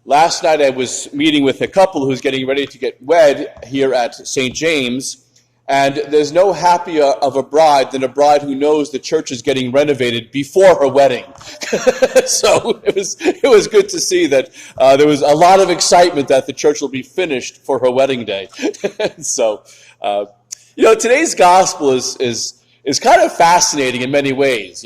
Last night I was meeting with a couple who's getting ready to get wed here at St. James, and there's no happier of a bride than a bride who knows the church is getting renovated before her wedding. So it was good to see that there was a lot of excitement that the church will be finished for her wedding day. So, today's gospel is kind of fascinating in many ways,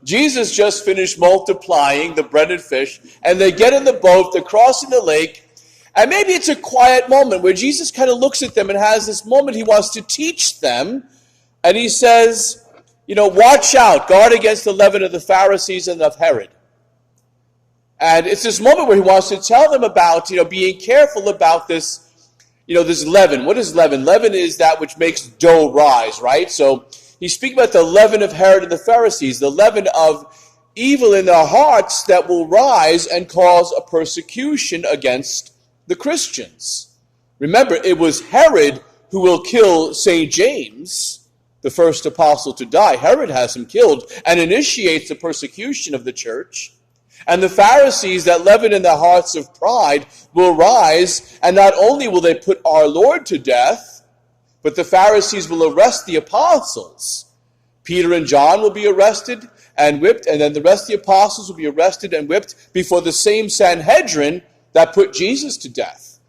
Jesus just finished multiplying the bread and fish, and they get in the boat, they're crossing the lake, and maybe it's a quiet moment where Jesus kind of looks at them and has this moment he wants to teach them, and he says, watch out, guard against the leaven of the Pharisees and of Herod. And it's this moment where he wants to tell them about, being careful about this, this leaven. What is leaven? Leaven is that which makes dough rise, right? So he's speaking about the leaven of Herod and the Pharisees, the leaven of evil in their hearts that will rise and cause a persecution against the Christians. Remember, it was Herod who will kill St. James, the first apostle to die. Herod has him killed and initiates the persecution of the church. And the Pharisees that leaven in the hearts of pride will rise, and not only will they put our Lord to death, but the Pharisees will arrest the apostles. Peter and John will be arrested and whipped, and then the rest of the apostles will be arrested and whipped before the same Sanhedrin that put Jesus to death.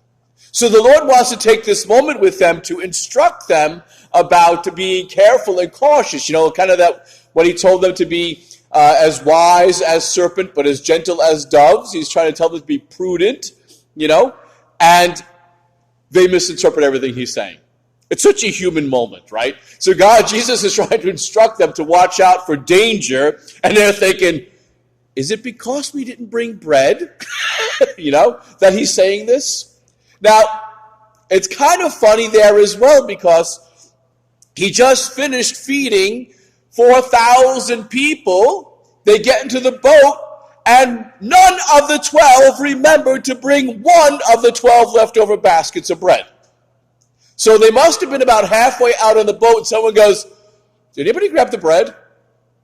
So the Lord wants to take this moment with them to instruct them about being careful and cautious. Kind of that what he told them to be as wise as serpent, but as gentle as doves. He's trying to tell them to be prudent, and they misinterpret everything he's saying. It's such a human moment, right? So Jesus is trying to instruct them to watch out for danger, and they're thinking, is it because we didn't bring bread, that he's saying this? Now, it's kind of funny there as well, because he just finished feeding 4,000 people. They get into the boat, and none of the 12 remembered to bring one of the 12 leftover baskets of bread. So they must have been about halfway out on the boat, and someone goes, did anybody grab the bread?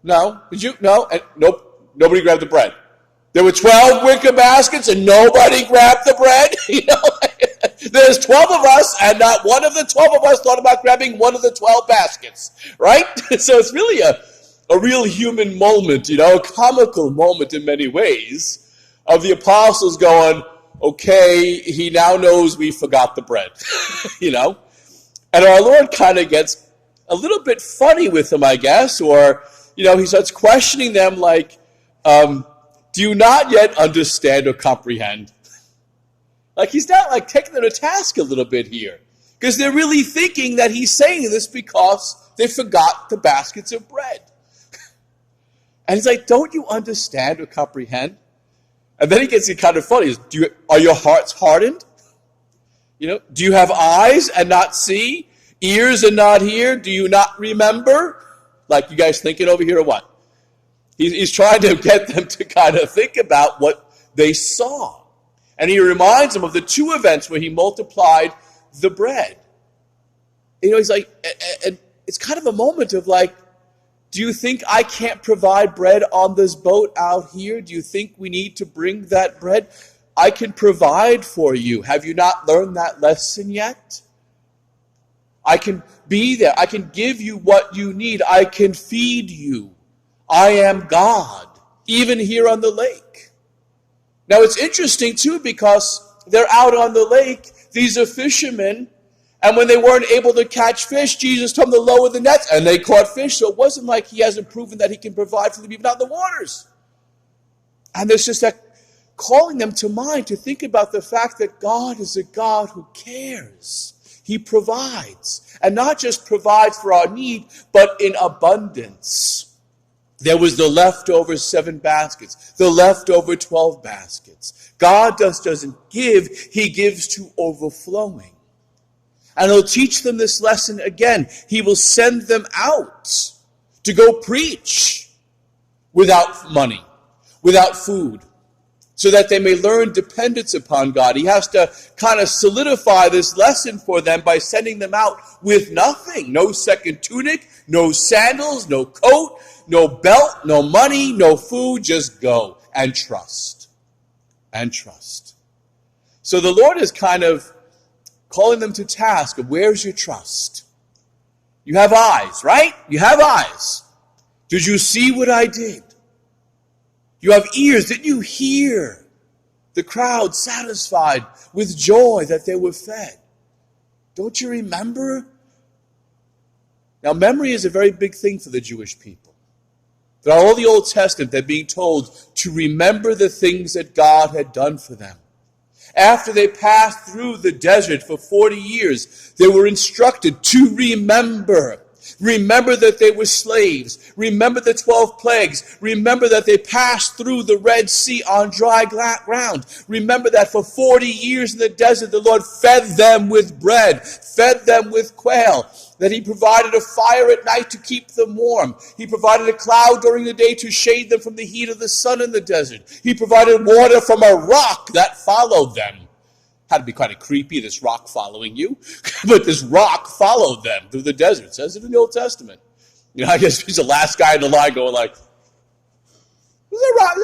No. Did you? No. And nope, nobody grabbed the bread. There were 12 wicker baskets, and nobody grabbed the bread. There's 12 of us, and not one of the 12 of us thought about grabbing one of the 12 baskets, right? So it's really a real human moment, a comical moment in many ways, of the apostles going, okay, he now knows we forgot the bread, And our Lord kind of gets a little bit funny with them, I guess, or, he starts questioning them like, do you not yet understand or comprehend? Like he's not taking them to task a little bit here, because they're really thinking that he's saying this because they forgot the baskets of bread. And he's like, don't you understand or comprehend? And then he gets kind of funny. Are your hearts hardened? Do you have eyes and not see? Ears and not hear? Do you not remember? Like, you guys thinking over here or what? He's trying to get them to kind of think about what they saw. And he reminds them of the two events where he multiplied the bread. He's like, and it's kind of a moment of like, do you think I can't provide bread on this boat out here? Do you think we need to bring that bread? I can provide for you. Have you not learned that lesson yet? I can be there. I can give you what you need. I can feed you. I am God, even here on the lake. Now it's interesting too, because they're out on the lake. These are fishermen. And when they weren't able to catch fish, Jesus told them to lower the nets, and they caught fish. So it wasn't like he hasn't proven that he can provide for them even out in the waters. And there's just that calling them to mind to think about the fact that God is a God who cares. He provides. And not just provides for our need, but in abundance. There was the leftover 7 baskets, the leftover 12 baskets. God just doesn't give, he gives to overflowing. And he'll teach them this lesson again. He will send them out to go preach without money, without food, so that they may learn dependence upon God. He has to kind of solidify this lesson for them by sending them out with nothing. No second tunic, no sandals, no coat, no belt, no money, no food. Just go and trust. And trust. So the Lord is kind of calling them to task of where's your trust? You have eyes, right? You have eyes. Did you see what I did? You have ears. Didn't you hear the crowd satisfied with joy that they were fed? Don't you remember? Now, memory is a very big thing for the Jewish people. Throughout all the Old Testament, they're being told to remember the things that God had done for them. After they passed through the desert for 40 years, they were instructed to remember. Remember that they were slaves. Remember the 12 plagues. Remember that they passed through the Red Sea on dry ground. Remember that for 40 years in the desert, the Lord fed them with bread, fed them with quail, that he provided a fire at night to keep them warm. He provided a cloud during the day to shade them from the heat of the sun in the desert. He provided water from a rock that followed them. Had to be kind of creepy, this rock following you. But this rock followed them through the desert. It says it in the Old Testament. I guess he's the last guy in the line going like, there's a rock.